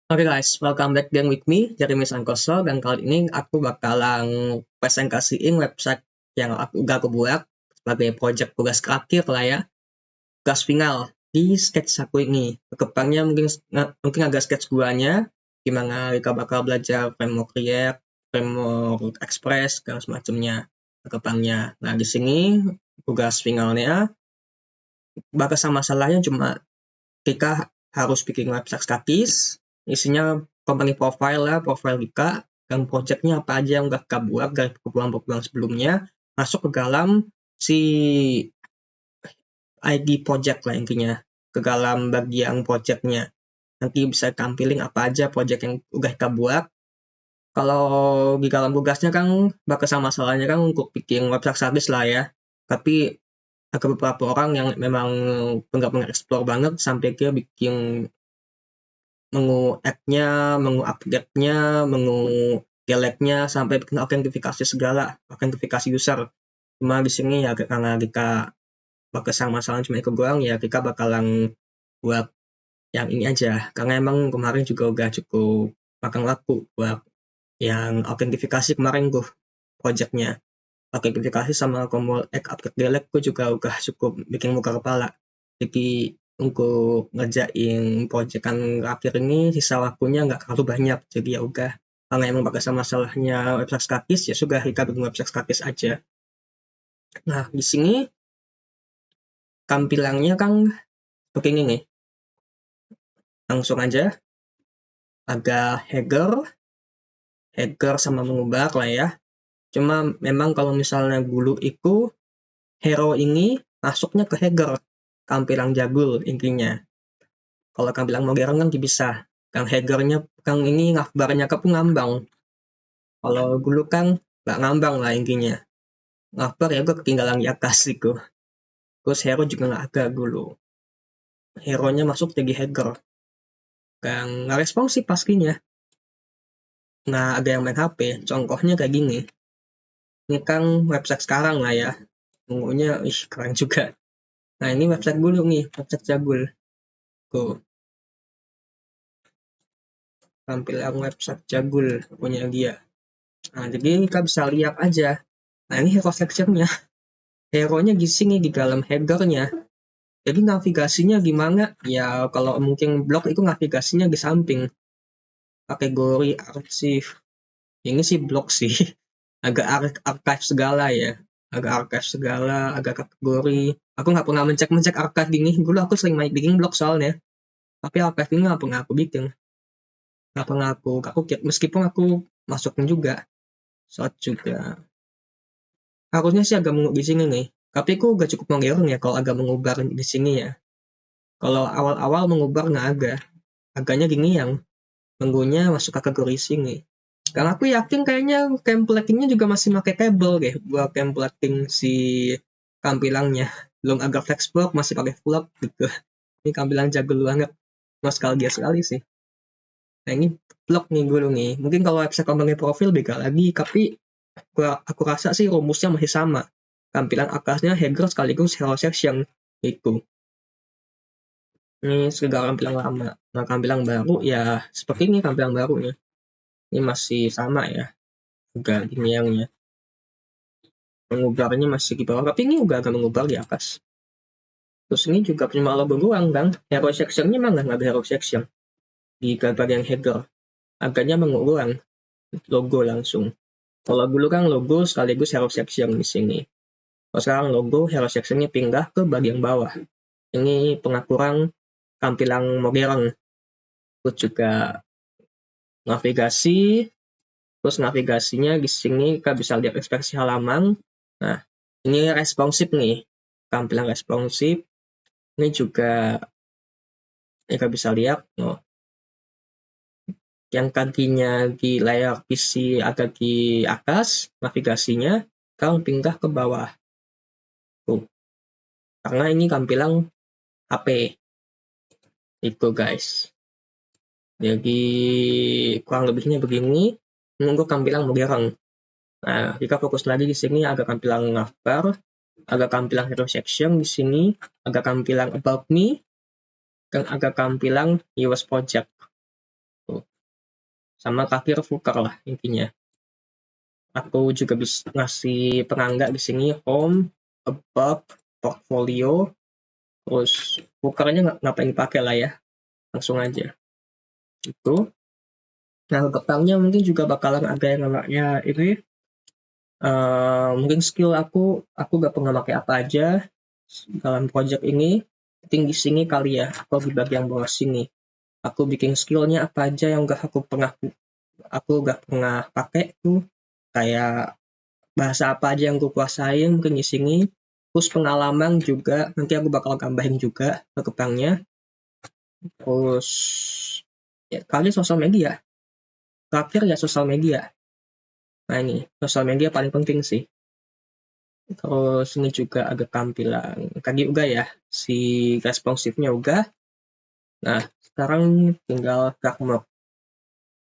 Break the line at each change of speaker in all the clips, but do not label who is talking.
Oke guys, welcome back again with me, Jeremy Sankoso, dan kali ini aku bakalan presentasiin website yang aku buat sebagai project tugas akhir lah ya, tugas final di sketch aku ini. Kedepannya mungkin agak sketch guanya, gimana kita bakal belajar framework React, framework Express, dan semacamnya kedepannya. Nah di sini tugas finalnya, bakal masalahnya cuma kita harus bikin website statis, isinya company profile lah, profile kita, dan projectnya apa aja yang udah kita buat dari program-program sebelumnya, masuk ke dalam si ID project lah intinya, ke dalam bagian projectnya. Nanti bisa tampilin apa aja project yang udah kita buat. Kalau di dalam tugasnya kan bakal sama masalahnya kan untuk bikin website statis lah ya. Tapi ada beberapa orang yang memang benar-benar explore banget sampai dia bikin menu add-nya, menu update-nya, menu delete-nya, sampai bikin autentifikasi segala, autentifikasi user. Cuma di sini ya karena kita bakal sama masalah cuma itu doang, ya kita bakalan buat yang ini aja. Karena emang kemarin juga udah cukup makan waktu buat yang autentifikasi kemarin tuh project-nya. Autentifikasi sama combo add update delete gue juga udah cukup bikin muka kepala. Jadi untuk ngerjain proyekan akhir ini sisa waktunya nggak terlalu banyak, jadi ya udah, karena emang bakal masalahnya website statis ya sudah kita bikin website statis aja. Nah di sini tampilannya kan begini nih, langsung aja agak header sama mengubah lah ya. Cuma memang kalau misalnya dulu itu hero ini masuknya ke header, tampilan jagul intinya. Kalau tampilan modern kan bisa, yang headernya kan ini navbarnya pun ngambang. Kalau dulu kan nggak ngambang lah intinya. Navbar ya gue ketinggalan di atas itu. Terus hero juga nggak ada dulu. Hero-nya masuk jadi header. Dan nggak responsif pastinya. Nah ada yang main HP, contohnya kayak gini. Ini kan website sekarang lah ya. Tunggunya, keren juga. Nah ini website dulu nih, website jagul. Tuh, tampilan website jagul punya dia. Nah jadi kita bisa lihat aja. Nah ini hero section-nya. Hero-nya di sini di dalam header-nya. Jadi navigasinya gimana? Ya kalau mungkin blog itu navigasinya di samping. Kategori arsip. Ini sih blog sih. Agak archive segala ya. Agak archive segala, agak kategori. Aku nggak pernah mencek archive gini. Dulu aku sering main bikin blog soalnya. Tapi archive ini nggak pernah aku bikin. Nggak pernah aku meskipun aku masukin juga. Shot juga. Harusnya sih agak mengubah di sini nih. Tapi aku gak cukup modern ya kalau agak mengubah di sini ya. Kalau awal-awal mengubah nggak agaknya gini yang menggunya masuk kategori sini. Karena aku yakin kayaknya templating-nya juga masih pakai table deh buat templating si tampilannya. Belum agak flexbox, masih pakai vlog gitu. Ini tampilan jago banget. Nostalgia sekali sih. Nah ini vlog nih dulu nih. Mungkin kalau website company profil beda lagi, tapi aku rasa sih rumusnya masih sama. Tampilan atasnya header sekaligus hero section itu. Ini segala tampilan lama. Nah tampilan baru ya seperti ini tampilan barunya. Ini masih sama ya. Enggak gini yangnya. Mengubahnya masih di bawah, tapi ini juga agak mengubah di atas. Terus ini juga cuma logo doang kan. Hero section-nya memang nggak ada hero section. Di bagian header. Agaknya mengubah logo langsung. Kalau dulu kan logo sekaligus hero section di sini. Kalau sekarang logo hero section-nya pindah ke bagian bawah. Ini pengaturan tampilan modern. Terus juga navigasi. Terus navigasinya di sini kita bisa lihat ekspresi halaman. Nah, ini responsif nih. Tampilan responsif. Ini juga kita bisa lihat. Oh, yang tadinya di layar PC agak di atas, navigasinya sekarang pindah ke bawah. Tuh. Karena ini tampilan HP. Itu guys. Jadi kurang lebihnya begini. Menunggu tampilan modern. Nah, jika fokus lagi di sini ada tampilan navbar, ada tampilan hero section di sini, ada tampilan about me, dan ada tampilan US project. Tuh. sama kaki refuker lah intinya. Aku juga bisa ngasih penangga di sini home, above, portfolio, terus fukernya ngapain dipakai lah ya, langsung aja. Itu. Nah, belakangnya mungkin juga bakalan ada yang namanya ini mungkin skill aku gak pernah pakai apa aja dalam project ini. Tinggi sini kali ya, atau di bagian bawah sini. Aku bikin skillnya apa aja yang gak pernah pakai tuh, kayak bahasa apa aja yang gue kuasain mungkin di sini. Terus pengalaman juga nanti aku bakal tambahin juga ke depannya. Terus ya, kali sosial media. Terakhir ya sosial media. Nah ini sosial media paling penting sih. Terus ini juga ada tampilan tadi udah ya, si responsifnya udah. Nah sekarang tinggal dark mode.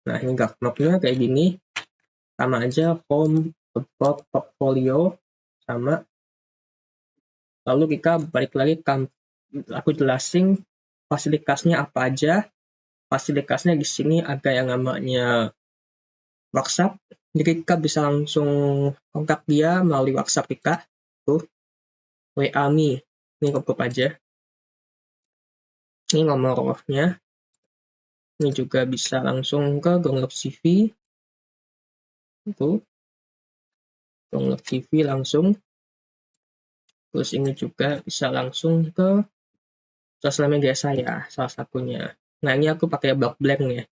Nah ini dark mode-nya kayak gini, sama aja home, about, portfolio, sama. Lalu kita balik lagi aku jelasin fasilitasnya apa aja. Fasilitasnya di sini ada yang namanya WhatsApp. Jadi kita bisa langsung kontak dia melalui WhatsApp kita. Tuh, WA Me. Ini cukup aja. Ini nomornya. Ini juga bisa langsung ke download CV. Itu. Download CV langsung. Terus ini juga bisa langsung ke sosial media saya, salah satunya. Nah, ini aku pakai block blank ya.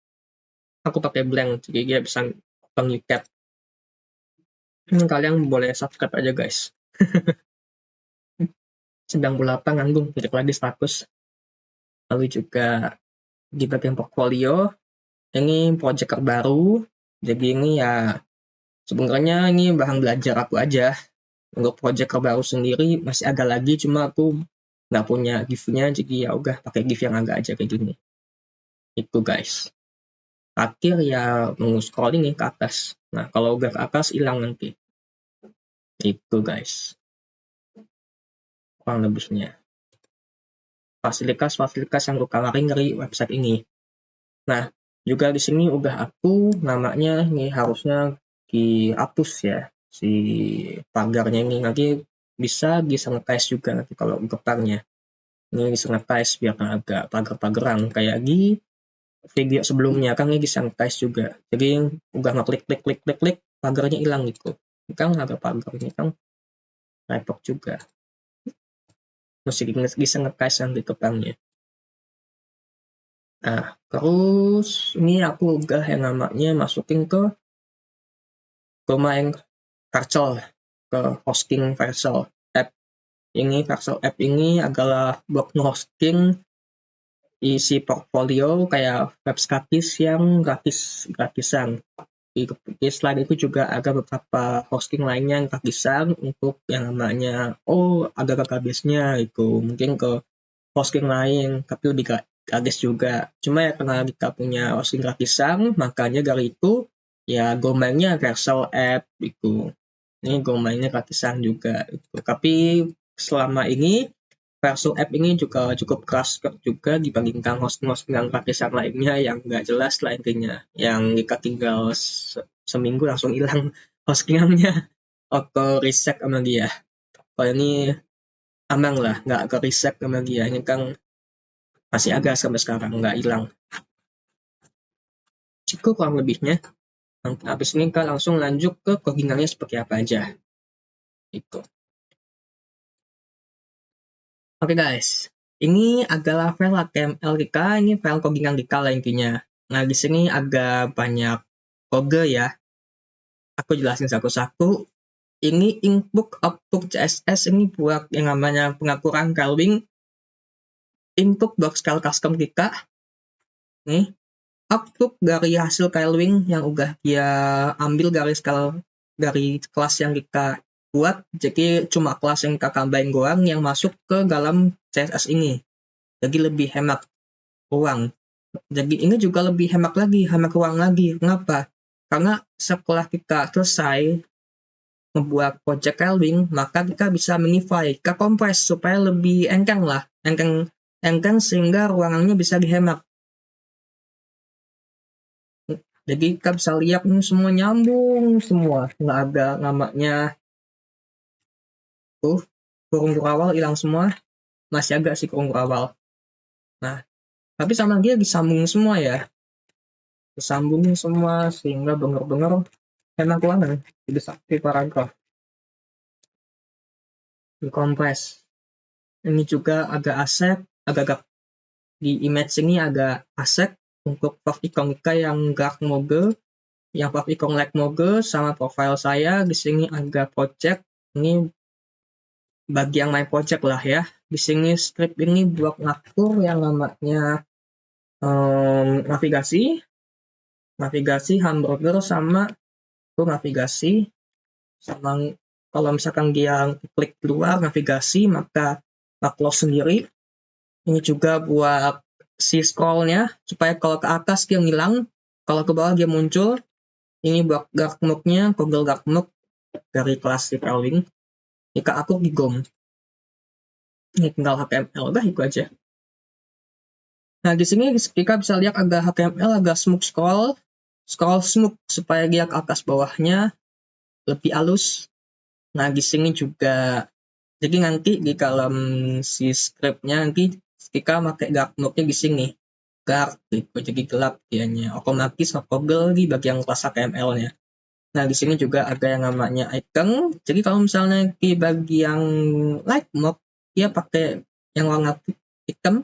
Aku pakai blank, jadi dia bisa pengikat. Kalian boleh subscribe aja guys. 98 nganggung, tidak lagi status. Lalu juga di bagian portfolio, ini project terbaru. Jadi ini ya sebenarnya ini bahan belajar aku aja. Untuk project terbaru sendiri masih agak lagi, cuma aku nggak punya GIF-nya, jadi ya udah pakai GIF yang agak aja kayak gini. Itu guys. Akhir ya mau scrolling nih ke atas. Nah kalau udah ke atas hilang nanti. Itu guys. Kurang lebihnya. Fasilitas yang aku tawarin dari website ini. Nah, juga di sini udah aku namanya ini harusnya dihapus ya si pagarnya ini, nanti bisa disanitize juga nanti kalau depannya. Ini disanitize biar agak pagar-pagaran kayak di video sebelumnya kan ini disanitize juga. Jadi udah ngeklik pagarnya hilang gitu. Kan agak pagarnya kan repot juga. Mesti disanitize nanti depannya. Nah, terus ini aku udah yang namanya masukin ke domain Vercel, ke hosting Vercel app. Ini Vercel app ini adalah blog hosting isi portfolio kayak web statis yang gratisan. Di slide itu juga ada beberapa hosting lainnya yang gratisan untuk yang namanya ada database-nya itu mungkin ke hosting lain tapi lebih gratis juga. Cuma ya karena kita punya hosting gratisan, makanya dari itu ya domainnya Vercel app itu. Ini domainnya gratisan juga. Itu. Tapi selama ini Vercel app ini juga cukup keras juga dibandingkan hosting-hosting yang gratisan lainnya yang nggak jelas lah intinya. Yang kita tinggal seminggu langsung hilang hostingnya atau reset sama dia. Kalau ini aman lah, nggak ke reset sama dia. Ini kan masih ada sampai sekarang, nggak hilang. Cukup kurang lebihnya. Habis ini kita langsung lanjut ke codingannya seperti apa aja. Itu. Oke guys, ini adalah file HTML kita, ini file codingan kita lah intinya. Nah di sini agak banyak kode ya. Aku jelasin satu-satu. Ini input output CSS ini buat yang namanya pengaturan calling. Input box file custom kita. Nih, output dari hasil calling yang udah dia ambil dari kelas yang kita buat. Jadi cuma kelas yang kita tambahin doang yang masuk ke dalam CSS ini. Jadi lebih hemat uang. Jadi ini juga lebih hemat uang lagi. Kenapa? Karena setelah kita selesai membuat project calling, maka kita bisa minify, kita kompres supaya lebih engkang lah, engkang sehingga ruangannya bisa dihemat. Jadi kita bisa lihat ini semua nyambung semua, nggak ada namanya kurung kurawal hilang semua, masih agak sih kurung kurawal. Nah, tapi sama dia disambungin semua ya, disambungin semua sehingga bener-bener enak banget jadi sakti paragraf dikompres. Ini juga agak asek, agak di image ini agak asek untuk favicon yang dark mode, yang favicon light mode sama profile saya di sini agak project. Ini bagi yang main project lah ya. Di sini script ini buat ngatur yang namanya navigasi, hamburger sama navigasi sama kalau misalkan dia klik keluar navigasi maka close sendiri. Ini juga buat si scrollnya supaya kalau ke atas dia ngilang, kalau ke bawah dia muncul. Ini buat dark mode-nya, toggle dark mode dari kelas detailing. Jika aku di GOM, ini tinggal HTML, udah itu aja. Nah di sini kita bisa lihat agak HTML agak smooth scroll smooth supaya dia ke atas bawahnya lebih halus. Nah di sini juga jadi nanti di dalam si scriptnya nanti kita pakai dark mode-nya di sini dark gitu, jadi gelap dianya otomatis toggle di bagian kelas HTML-nya. Nah di sini juga ada yang namanya icon. Jadi kalau misalnya di bagian light mode dia pakai yang warna hitam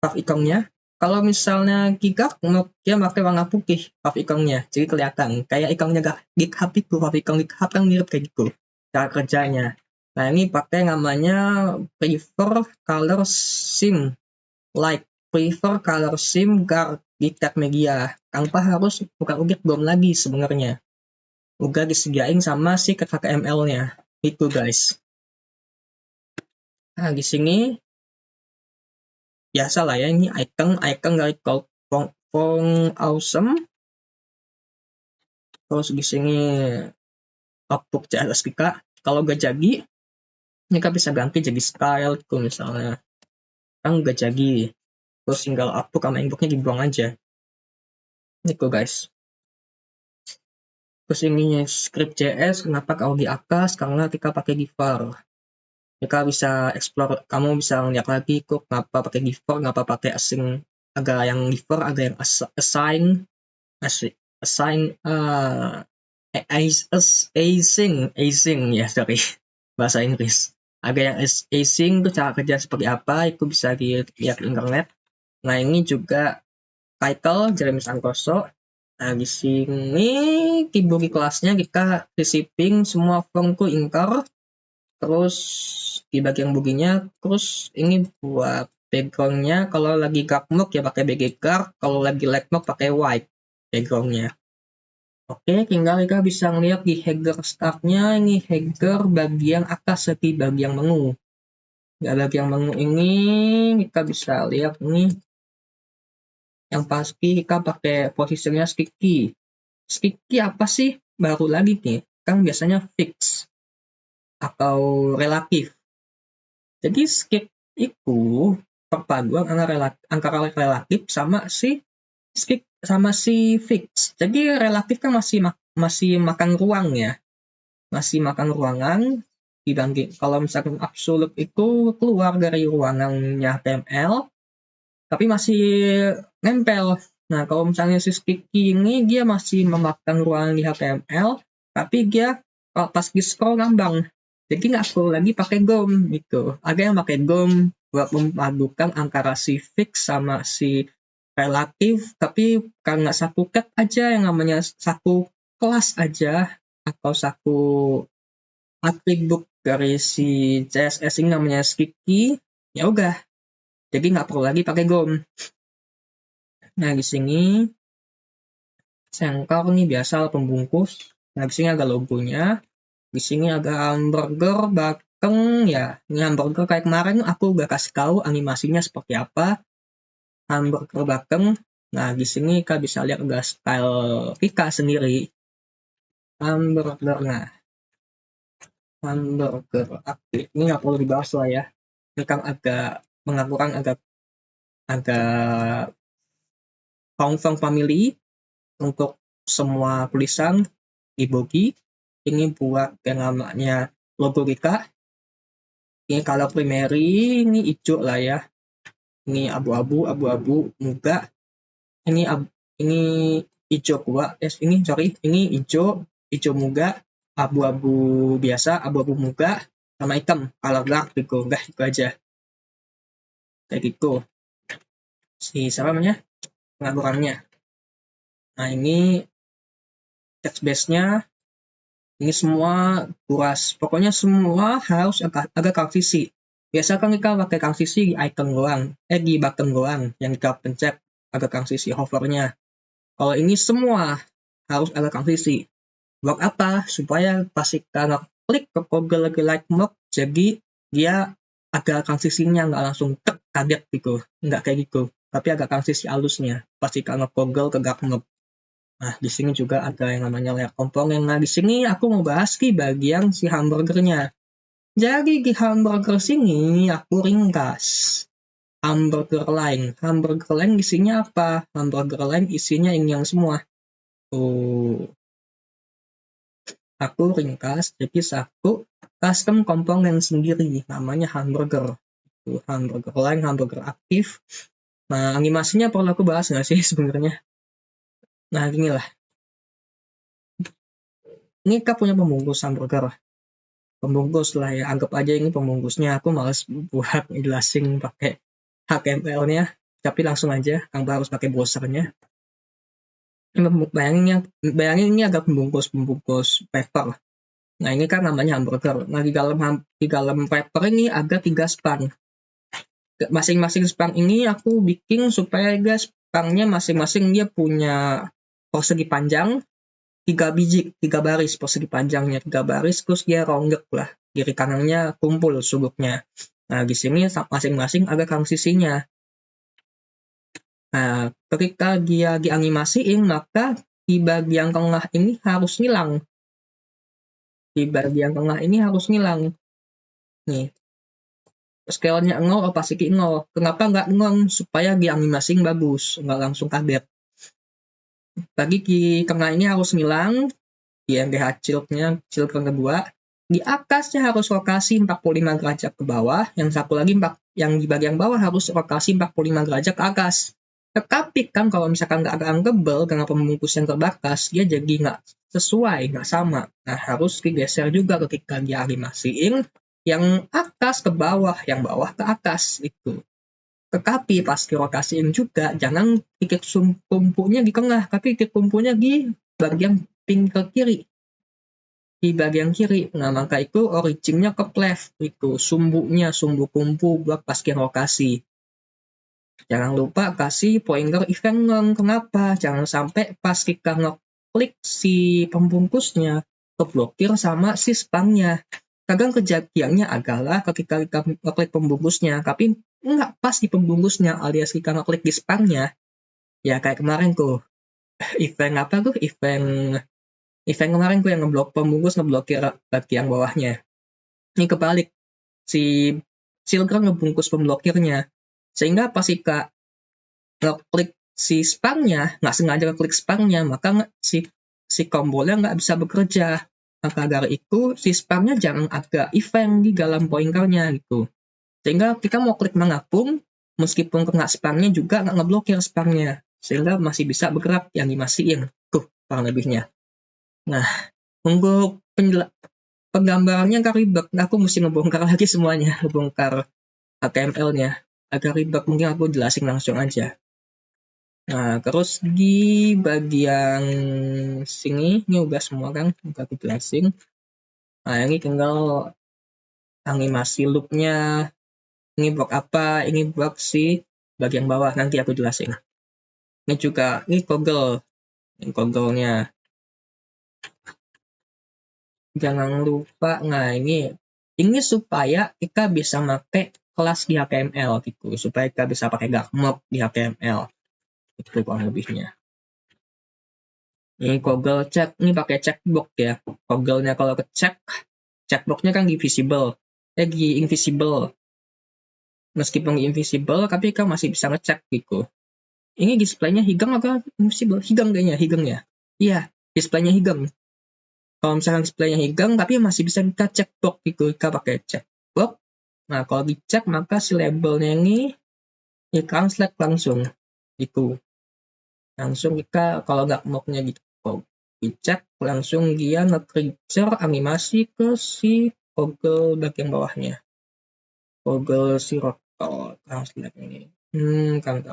ikonnya. Kalau misalnya gigak mode dia pakai warna putih ikonnya, jadi kelihatan kayak ikonnya GitHub itu. Icon GitHub kan mirip kayak gitu cara kerjanya. Nah ini pakai namanya prefer color sim like prefer color sim guard di tag media tanpa harus buka-buka BOM lagi sebenarnya. Udah disediain sama si HTML-nya. Itu guys. Nah di sini biasa lah ya, ini icon dari font awesome. Terus di sini output CSS kita. Kalau gak jadi, ini kan bisa ganti jadi style tuh misalnya. Kan gak jadi. Terus tinggal output sama inputnya dibuang aja. Itu guys. Terus ini script JS, kenapa kalau di atas? Karena kita pakai divar. Kita bisa explore, kamu bisa lihat lagi kok kenapa pakai divar, kenapa pakai asing. Agak yang divar, ada yang assign asing ya, sorry, bahasa Inggris. Ada yang asing itu cara kerja seperti apa, itu bisa dilihat di internet. Nah ini juga title Jeremy Santoso. Nah di sini di body kelasnya kita receiving semua form to incur. Terus di bagian buginya, terus ini buat backgroundnya kalau lagi dark mode ya pakai BG guard, kalau lagi light mode pakai white backgroundnya. Oke, tinggal kita bisa ngeliat di header startnya, ini header bagian atas di bagian menu. Di bagian menu ini kita bisa lihat nih, yang pasti kita pakai posisinya sticky. Sticky apa sih? Baru lagi nih, kan biasanya fix atau relatif. Jadi skip itu perpaduan antara relatif sama si skip sama si fix. Jadi relatif kan masih makan ruang ya, masih makan ruangan dibanding kalau misalkan absolut itu keluar dari ruangannya HTML tapi masih nempel. Nah kalau misalnya si sticky ini dia masih memakan ruangan di HTML tapi dia pas di scroll ngambang. Jadi nggak perlu lagi pakai GOM gitu. Ada yang pakai GOM buat memadukan antara si fix sama si relatif, tapi karena satu tag aja yang namanya satu kelas aja atau satu atribut dari si CSS ini namanya sticky, ya udah. Jadi nggak perlu lagi pakai GOM. Nah di sini sengkor nih biasa pembungkus. Nah di sini ada logonya. Di sini ada hamburger bakeng ya. Ini hamburger kayak kemarin aku udah kasih tahu animasinya seperti apa. Hamburger bakeng. Nah di sini kita bisa lihat udah style Vika sendiri. Hamburger. Nah hamburger aktif. Ini nggak perlu dibahas lah ya. Ini kan agak pengaturan agak Hong Kong family. untuk semua tulisan dibagi. Ini buat yang namanya logorika. Ini color primary, ini hijau lah ya. Ini abu-abu, muga. Ini hijau kuat. Ini hijau muga, abu-abu biasa, abu-abu muga, sama hitam. Color dark gitu, udah itu aja. Kayak gitu. Siapa namanya? Pengaturannya. Nah, ini text base-nya. Ini semua kuras. Pokoknya semua harus agak transisi. Biasa kan kita pakai transisi di icon doang. Di button doang. Yang kita pencet agak transisi hovernya. Kalau ini semua harus agak transisi. Buat apa? Supaya pas kita klik ke toggle like mode, jadi dia agak transisinya nggak langsung kaget gitu. Nggak kayak gitu. Tapi agak transisi halusnya. Pas kita toggle ke dark mode. Nah, di sini juga ada yang namanya layer komponen. Nah, di sini aku mau bahas di bagian si hamburgernya. Jadi di hamburger sini aku ringkas. Hamburger line isinya apa? Hamburger line isinya ini yang semua. Aku ringkas jadi satu custom komponen sendiri namanya hamburger. Hamburger line, hamburger aktif. Nah, animasinya perlu aku bahas nggak sih sebenarnya? Nah, gini lah. Ini kita punya pembungkus hamburger. Pembungkus lah ya, anggap aja ini pembungkusnya. Aku males buat jelasin pakai HTML-nya, tapi langsung aja, tanpa harus pakai browsernya. Bayangin ini agak pembungkus paper. Nah, ini kan namanya hamburger. Nah, di dalam paper ini ada 3 span. Masing-masing span ini aku bikin supaya spannya masing-masing dia punya persegi panjang, 3 baris persegi panjangnya, 3 baris, terus dia ronggek lah, kiri kanannya kumpul sudutnya. Nah, di sini masing-masing ada transisinya. Nah, ketika dia dianimasiin, maka di bagian tengah ini harus hilang. Nih, scale-nya 0, opacity 0. Kenapa nggak 0? Supaya dianimasiin bagus, nggak langsung kaget. Bagi di tengah ini harus hilang, di MDH children kedua, di atasnya harus rotasi 45 derajat ke bawah, yang satu lagi yang di bagian bawah harus rotasi 45 derajat ke atas. Tetapi kan kalau misalkan nggak ada unreadable dengan pembungkus yang terbatas, dia jadi nggak sesuai, nggak sama. Nah, harus digeser juga ketika dia animasiin, yang atas ke bawah, yang bawah ke atas, itu. Tetapi pas dirotasiin juga, jangan titik tumpunya di tengah, tapi titik tumpunya di bagian pinggir kiri. Di bagian kiri. Nah, maka itu originnya ke left. Itu sumbu tumpu buat pas dirotasi. Jangan lupa kasih pointer event. Kenapa? Jangan sampai pas kita ngeklik si pembungkusnya, keblokir sama si spannya. Kadang kejadiannya adalah ketika kita ngeklik pembungkusnya, tapi nggak pas di pembungkusnya, alias kita ngeklik di spannya. Ya kayak kemarin tuh, event kemarin tuh yang ngeblok pembungkus, ngeblokir bagian bawahnya. Ini kebalik, si children ngebungkus pemblokirnya. Sehingga pas kita ngeklik si spannya, nggak sengaja ngeklik spannya, maka si kombolnya nggak bisa bekerja. Maka dari itu, si spannya jangan ada event di dalam pointernya gitu. Sehingga kita mau klik manapun, meskipun kena spannya juga nggak ngeblokir spannya. Sehingga masih bisa bergerak yang dimasihin. Tuh, kurang lebihnya. Nah, untuk penggambarannya agak ribet. Aku mesti ngebongkar lagi semuanya. Ngebongkar HTML-nya. Agak ribet, mungkin aku jelasin langsung aja. Nah, terus di bagian sini, ini udah semua kan, udah aku jelasin. Nah, ini tinggal animasi loop-nya. Ini blok apa, ini blok si bagian bawah, nanti aku jelasin. Ini juga, ini toggle. Ini toggle-nya. Jangan lupa, nah ini supaya kita bisa pakai kelas di HTML gitu, supaya kita bisa pakai dark mode di HTML. Itu kurang lebihnya. Ini toggle check, ini pakai checkbox ya. Toggle-nya kalau ke checkbox-nya kan di invisible. Meskipun invisible, tapi kan masih bisa ngecek gitu. Ini displaynya higang apa invisible? Higang kayaknya, higang ya. Iya, displaynya higang. Kalau misalkan displaynya higang, tapi masih bisa kita cek box gitu, kita pakai cek box. Nah, kalau dicek maka si labelnya ini translate langsung gitu. Langsung kita kalau nggak mocknya gitu, kalau dicek langsung dia nge-trigger animasi ke si toggle bagian bawahnya. Toggle si rotor translate ini. Kan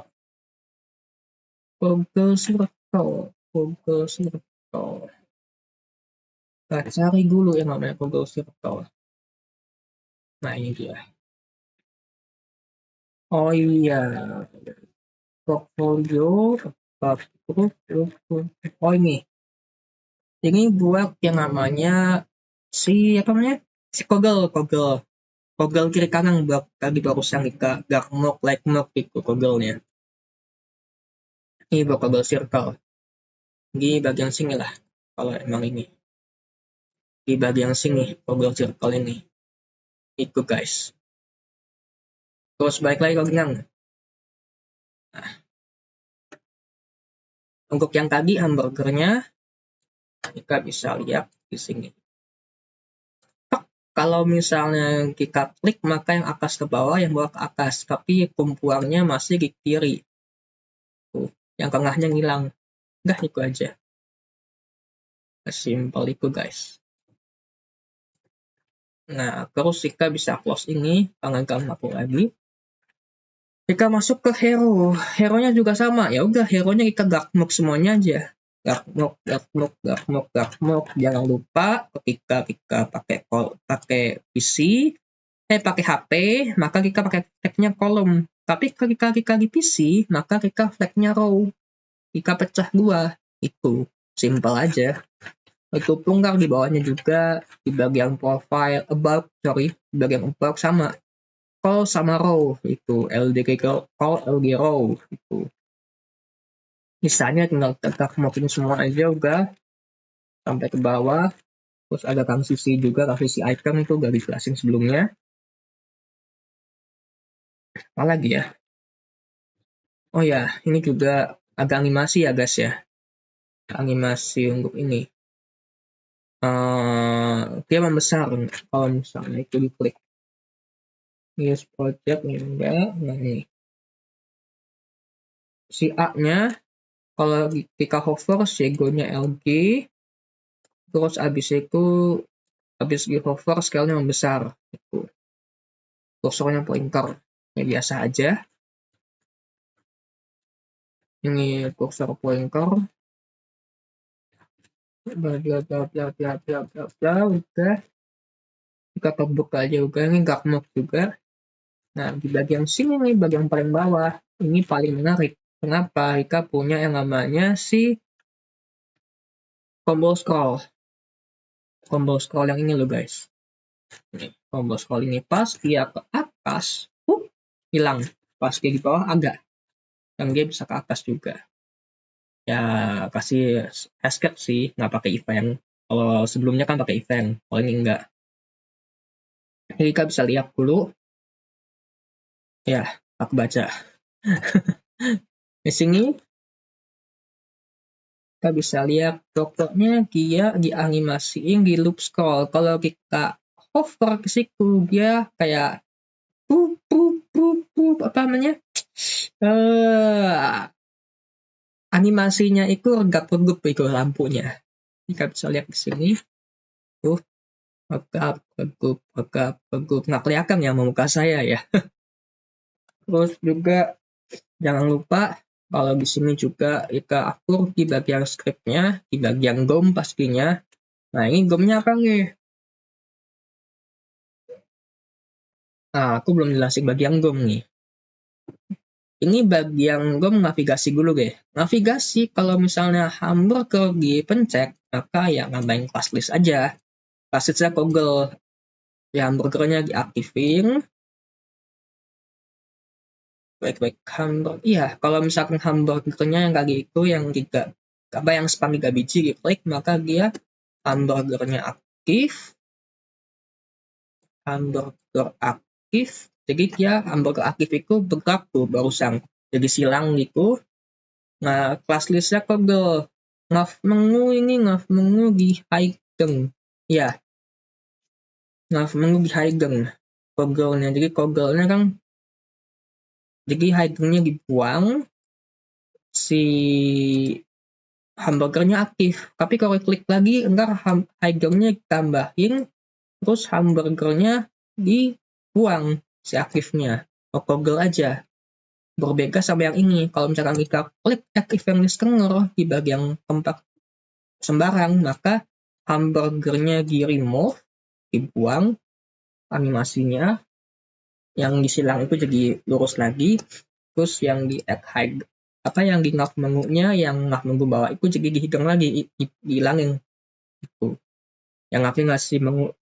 toggle circle. Kita cari dulu yang namanya toggle circle. Nah, ini dia. Oh iya, portfolio, oh ini buat yang namanya si apa namanya si kogel kiri kanan buat tadi barusan kita dark mode light mode itu kogelnya. Ini buat kogel circle di bagian sini lah kalau emang ini di bagian sini kogel circle ini itu guys. Terus balik lagi ke yang nah, untuk yang tadi hamburgernya kita bisa lihat di sini. Kalau misalnya kita klik maka yang atas ke bawah, yang bawah ke atas, tapi kumpulannya masih di kiri. Tuh, yang tengahnya ngilang. Udah itu aja. Simple itu guys. Nah, terus kita bisa close ini, tangan kamu lagi. Kita masuk ke hero. Hero-nya juga sama. Ya udah, hero-nya kita dark mode semuanya aja. Dark mode. Jangan lupa ketika kita pakai PC, pakai HP, maka kita pakai flagnya kolom. Tapi ketika kita di PC, maka kita flagnya row. Kita pecah dua. Itu simple aja. Itu tunggal di bawahnya juga di bagian profile di bagian about sama. Call sama row itu LDK call LD row itu. Misalnya tinggal tegak masukin semua aja udah sampai ke bawah. Terus ada transisi juga, transisi item itu udah dijelasin sebelumnya. Apa lagi ya? Oh ya, ini juga ada animasi ya guys ya. Animasi untuk ini. Dia membesar kalau misalnya itu diklik. Use project enggak. Nah ini. Si A-nya kalau ketika hover Sego-nya LG, terus habis di hover scale-nya membesar. Itu. Kursornya pointer. Ya biasa aja. Ini kursor pointer. Bla bla bla bla bla bla bla bla udah. Kita terbuka aja juga, ini dark mode juga. Nah, di bagian sini nih, bagian paling bawah, ini paling menarik. Kenapa? Kita punya yang namanya si combo scroll. Combo scroll yang ini loh guys. Ini, combo scroll ini pas dia ke atas, hilang. Pas dia di bawah agak. Yang dia bisa ke atas juga. Ya, kasih escape sih, nggak pakai event. Kalau sebelumnya kan pakai event, kalau ini enggak. Jadi kita bisa lihat dulu. Ya, aku baca. Di sini kita bisa lihat dokternya dia dianimasiin di loop scroll. Kalau kita hover ke situ dia kayak apa namanya? Animasinya itu regap-regup itu lampunya. Kita bisa lihat di sini. Tuh, regap-regup. Nggak kelihatan ya mau muka saya ya. Terus juga jangan lupa kalau di sini juga kita atur di bagian scriptnya, di bagian GOM pastinya. Nah, ini GOM-nya apa nih? Nah, aku belum jelasin bagian GOM nih. Ini bagian GOM navigasi dulu deh. Navigasi kalau misalnya hamburger dipencet, maka ya nambahin class list aja. Class listnya toggle. Ya, hamburgernya diaktifin. Baik-baik hamburger. Iya, kalau misalkan hamburgernya yang tadi itu yang yang spam 3 biji diklik, maka dia hamburgernya aktif. Hamburger aktif. Jadi dia hamburger aktif itu bergerak tuh barusan. Jadi silang gitu. Nah, class listnya Kogel. Ngav mengu di Haigeng. Ya, ngav mengu di Haigeng. Kogelnya. Jadi kogelnya kan, jadi Haigengnya dibuang, si hamburgernya aktif. Tapi kalau klik lagi, enggak, Haigengnya ditambahin, terus hamburgernya dibuang, si aktifnya. Kogel aja. Berbeda sama yang ini. Kalau misalkan kita klik active yang listener di bagian tempat sembarang, maka hamburgernya di remove, dibuang, animasinya yang disilang itu jadi lurus lagi, terus yang di add hide, yang di nav menunya, yang nav menu bawah itu jadi dihitung lagi, dihilangin itu. Yang aplikasi menu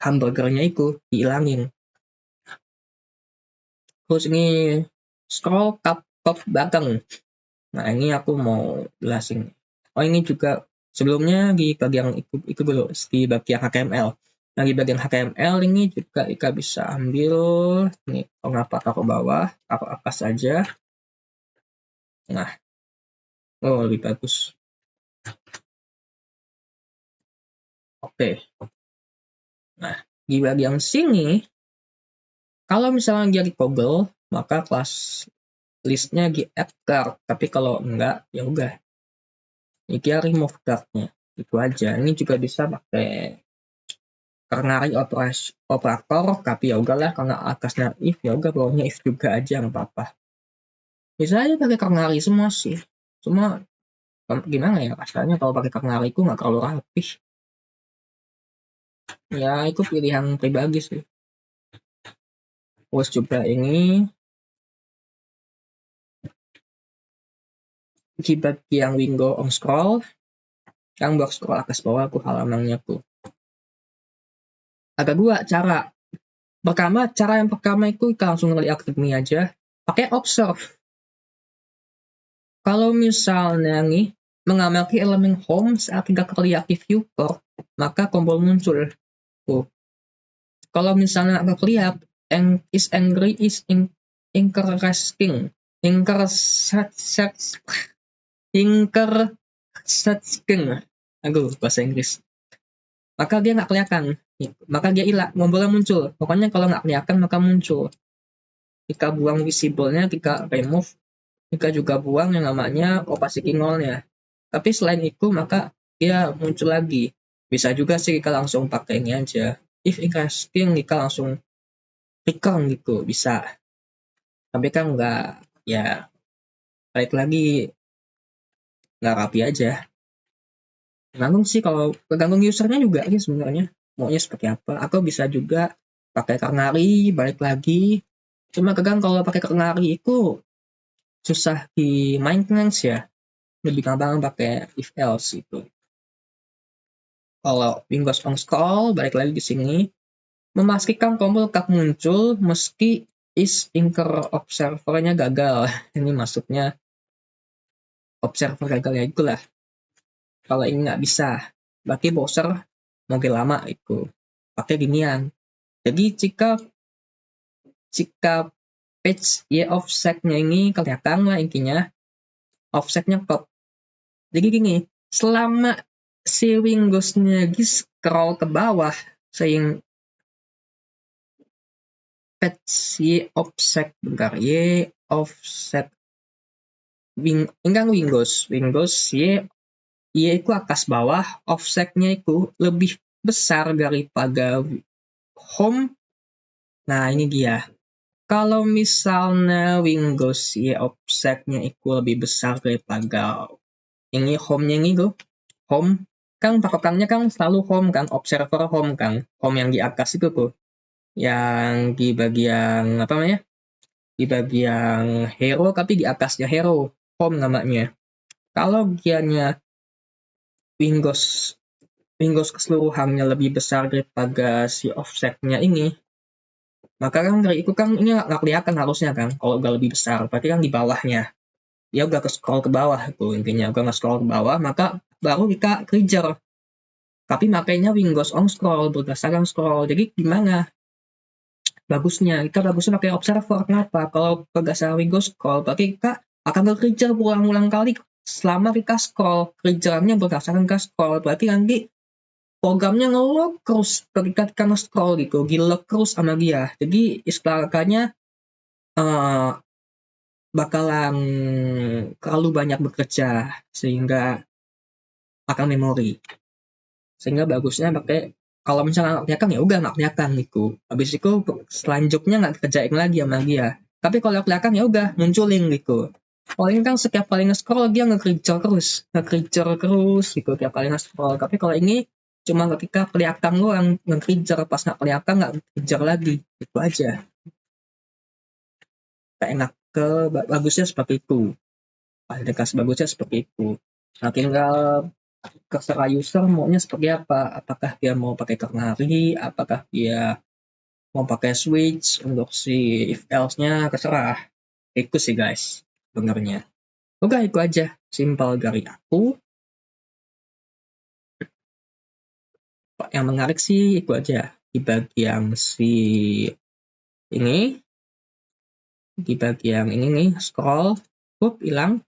hamburgernya itu dihilangin. Terus ini scroll cup belakang. Nah, ini aku mau jelasin. Oh, ini juga sebelumnya di bagian itu dulu, di bagian HTML. Nah, di bagian HTML ini juga kita bisa ambil, nih, mengapa taruh bawah, apa saja. Nah, oh, lebih bagus. Oke. Nah, di bagian sini, kalau misalnya jadi toggle, maka kelas listnya di add card. Tapi kalau enggak, ya udah. Ini dia remove cardnya. Itu aja. Ini juga bisa pakai Ternary operator, tapi ya udahlah, karena atasnya if, ya udah bawahnya if juga aja, nggak apa-apa. Bisa aja pakai Ternary semua sih. Cuma gimana ya, asalnya kalau pakai Ternary itu nggak terlalu rapih. Ya itu pilihan pribadi sih. Terus juga ini di bagian window on scroll, yang buat scroll atas bawah aku halamannya tuh. Ada dua cara. Cara yang pertama itu kita langsung lihat ini aja, pakai observe. Kalau misalnya nih mengamati elemen home saat tidak klik viewport, maka tombol muncul. Kalau misalnya agak lihat is angry is interesting, aduh, bahasa Inggris. Maka dia nggak kelihatan, maka dia hilang, tombolnya muncul. Pokoknya kalau nggak kelihatan maka muncul. Jika buang visible-nya, jika remove, jika juga buang yang namanya opacity nol-nya. Tapi selain itu maka dia muncul lagi. Bisa juga sih kita langsung pakai ini aja. If interesting, kita langsung return gitu, bisa. Tapi kan nggak, ya balik lagi, nggak rapi aja. Tergantung sih, kalau tergantung usernya juga sih sebenarnya maunya seperti apa. Aku bisa juga pakai Ternary, balik lagi. Cuma kadang kalau pakai Ternary itu susah di maintenance ya. Lebih gampang pakai if else itu. Kalau Windows on scroll, balik lagi di sini, memastikan tombol kak muncul meski is inker observernya gagal. Ini maksudnya observer gagal ya itulah. Kalau ini nggak bisa, berarti browser mungkin lama itu pakai ginian. Jadi jika page y offsetnya ini kelihatan lah intinya, offsetnya top. Jadi gini, selama si Windows-nya scroll ke bawah, sehingga page y offset, bentar, y offset Windows y itu atas bawah, offsetnya itu lebih besar daripada home. Nah, ini dia. Kalau misalnya Windows y offsetnya itu lebih besar daripada ini home-nya ini tuh, home kan patokannya kan selalu home kan, observer home kan, home yang di atas itu tuh, yang di bagian apa namanya, di bagian hero tapi di atasnya hero, home namanya. Kalau dianya Windows keseluruhannya lebih besar daripada si offsetnya ini, maka kan dari itu kan ini nggak kelihatan harusnya kan, kalau udah lebih besar, berarti kan di bawahnya. Dia udah scroll ke bawah itu intinya, udah scroll ke bawah, maka baru kita trigger. Tapi makanya Windows on scroll berdasarkan scroll. Jadi gimana bagusnya? Kita bagusnya pakai observer. Kenapa? Kalau berdasarkan Windows scroll, berarti kita akan nge-trigger berulang-ulang kali selama kita scroll. Triggerannya berdasarkan kita scroll, berarti nanti programnya nge-lock terus ketika kita nge-scroll gitu, di-lock terus sama dia. Jadi istilahnya bakalan terlalu banyak bekerja sehingga akan memori. Sehingga bagusnya pakai, kalau misalnya nggak kelihatan ya udah nggak kelihatan gitu. Habis itu selanjutnya nggak dikerjain lagi sama dia. Tapi kalau kelihatan ya udah munculin gitu. Kalau ini kan setiap kali nge-scroll dia nge-creature terus gitu tiap kali nge-scroll. Tapi kalau ini cuma ketika kelihatan doang nge-creature, pas nggak kelihatan nggak nge-creature lagi. Itu aja. Kayak enak bagusnya seperti itu. Aplikasi bagusnya seperti itu. Nah, tinggal terserah user maunya seperti apa. Apakah dia mau pakai ternary, apakah dia mau pakai switch untuk si if else-nya, terserah. Itu sih guys, sebenarnya. Oke, itu aja. Simpel dari aku. Yang menarik sih itu aja. Di bagian si ini, di bagian ini nih, scroll, hilang.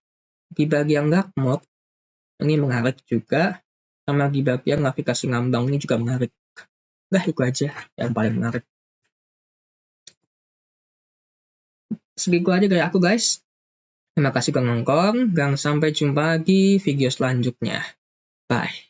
Di bagian dark mode, ini menarik juga. Sama di bagian navigasi ngambang ini juga menarik. Nah, itu aja yang paling menarik. Segitu aja dari aku guys. Terima kasih udah nonton dan sampai jumpa di video selanjutnya. Bye.